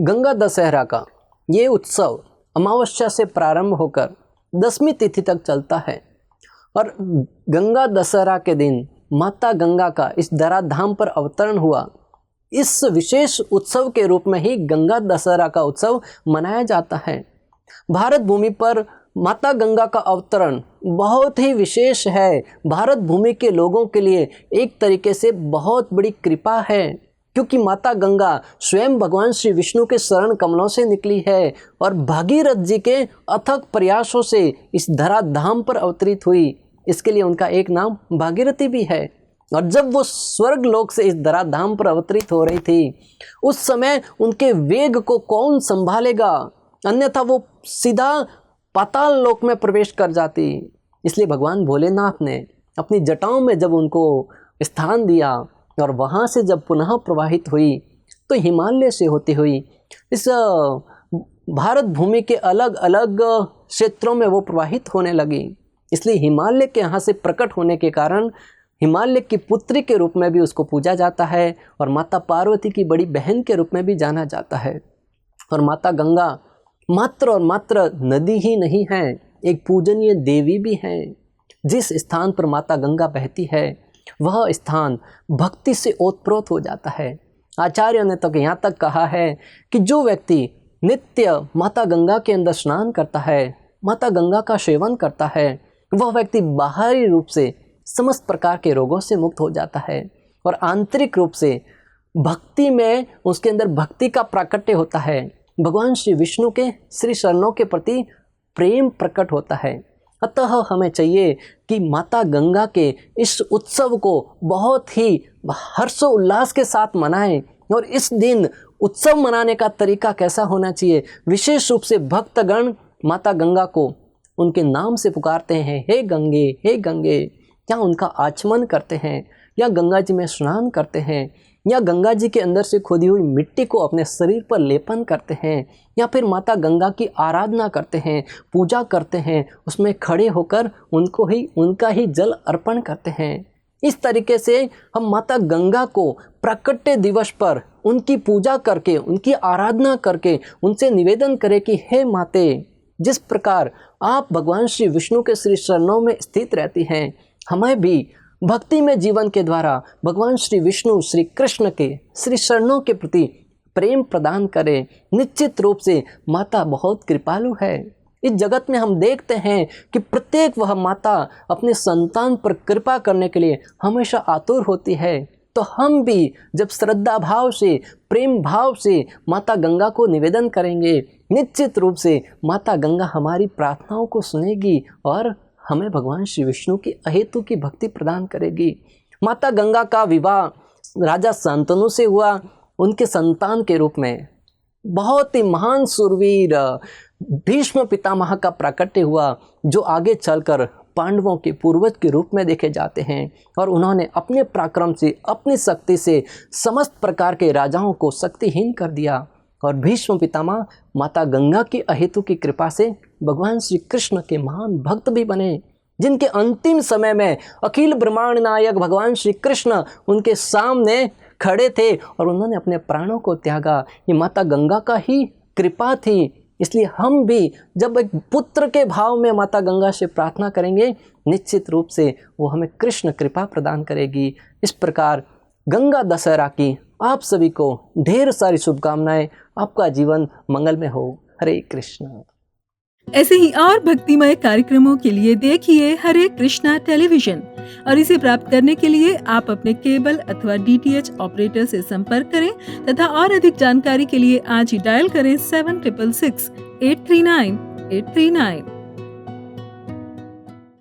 गंगा दशहरा का ये उत्सव अमावस्या से प्रारंभ होकर 10वीं तिथि तक चलता है और गंगा दशहरा के दिन माता गंगा का इस धराधाम पर अवतरण हुआ। इस विशेष उत्सव के रूप में ही गंगा दशहरा का उत्सव मनाया जाता है। भारत भूमि पर माता गंगा का अवतरण बहुत ही विशेष है। भारत भूमि के लोगों के लिए एक तरीके से बहुत बड़ी कृपा है, क्योंकि माता गंगा स्वयं भगवान श्री विष्णु के शरण कमलों से निकली है और भागीरथ जी के अथक प्रयासों से इस धराधाम पर अवतरित हुई। इसके लिए उनका एक नाम भागीरथी भी है। और जब वो स्वर्ग लोक से इस धराधाम पर अवतरित हो रही थी, उस समय उनके वेग को कौन संभालेगा, अन्यथा वो सीधा पाताल लोक में प्रवेश कर जाती। इसलिए भगवान भोलेनाथ ने अपनी जटाओं में जब उनको स्थान दिया और वहाँ से जब पुनः प्रवाहित हुई तो हिमालय से होती हुई इस भारत भूमि के अलग अलग क्षेत्रों में वो प्रवाहित होने लगी। इसलिए हिमालय के यहाँ से प्रकट होने के कारण हिमालय की पुत्री के रूप में भी उसको पूजा जाता है और माता पार्वती की बड़ी बहन के रूप में भी जाना जाता है। और माता गंगा मात्र और मात्र नदी ही नहीं है, एक पूजनीय देवी भी है। जिस स्थान पर माता गंगा बहती है वह स्थान भक्ति से ओतप्रोत हो जाता है। आचार्यों ने तो यहाँ तक कहा है कि जो व्यक्ति नित्य माता गंगा के अंदर स्नान करता है, माता गंगा का सेवन करता है, वह व्यक्ति बाहरी रूप से समस्त प्रकार के रोगों से मुक्त हो जाता है और आंतरिक रूप से भक्ति में उसके अंदर भक्ति का प्राकट्य होता है। भगवान श्री विष्णु के श्री चरणों के प्रति प्रेम प्रकट होता है। अतः हमें चाहिए कि माता गंगा के इस उत्सव को बहुत ही हर्षोल्लास के साथ मनाएं। और इस दिन उत्सव मनाने का तरीका कैसा होना चाहिए, विशेष रूप से भक्तगण माता गंगा को उनके नाम से पुकारते हैं, हे गंगे हे गंगे, या उनका आचमन करते हैं, या गंगा जी में स्नान करते हैं, या गंगा जी के अंदर से खोदी हुई मिट्टी को अपने शरीर पर लेपन करते हैं, या फिर माता गंगा की आराधना करते हैं, पूजा करते हैं, उसमें खड़े होकर उनका ही जल अर्पण करते हैं। इस तरीके से हम माता गंगा को प्राकट्य दिवस पर उनकी पूजा करके, उनकी आराधना करके उनसे निवेदन करें कि हे माते, जिस प्रकार आप भगवान श्री विष्णु के श्री चरणों में स्थित रहती हैं, हमें भी भक्ति में जीवन के द्वारा भगवान श्री विष्णु श्री कृष्ण के श्री चरणों के प्रति प्रेम प्रदान करें। निश्चित रूप से माता बहुत कृपालु है। इस जगत में हम देखते हैं कि प्रत्येक वह माता अपने संतान पर कृपा करने के लिए हमेशा आतुर होती है। तो हम भी जब श्रद्धा भाव से, प्रेम भाव से माता गंगा को निवेदन करेंगे, निश्चित रूप से माता गंगा हमारी प्रार्थनाओं को सुनेगी और हमें भगवान श्री विष्णु की अहेतु की भक्ति प्रदान करेगी। माता गंगा का विवाह राजा शांतनु से हुआ। उनके संतान के रूप में बहुत ही महान सूरवीर भीष्म पितामह का प्राकट्य हुआ, जो आगे चलकर पांडवों के पूर्वज के रूप में देखे जाते हैं। और उन्होंने अपने पराक्रम से, अपनी शक्ति से समस्त प्रकार के राजाओं को शक्तिहीन कर दिया। और भीष्म पितामह माता गंगा की अहेतु की कृपा से भगवान श्री कृष्ण के महान भक्त भी बने, जिनके अंतिम समय में अखिल ब्रह्मांड नायक भगवान श्री कृष्ण उनके सामने खड़े थे और उन्होंने अपने प्राणों को त्यागा। ये माता गंगा का ही कृपा थी। इसलिए हम भी जब एक पुत्र के भाव में माता गंगा से प्रार्थना करेंगे, निश्चित रूप से वो हमें कृष्ण कृपा प्रदान करेगी। इस प्रकार गंगा दशहरा की आप सभी को ढेर सारी शुभकामनाएं। आपका जीवन मंगलमय हो। हरे कृष्ण। ऐसे ही और भक्तिमय कार्यक्रमों के लिए देखिए हरे कृष्णा टेलीविजन और इसे प्राप्त करने के लिए आप अपने केबल अथवा DTH ऑपरेटर से संपर्क करें तथा और अधिक जानकारी के लिए आज ही डायल करें 7666 839 839।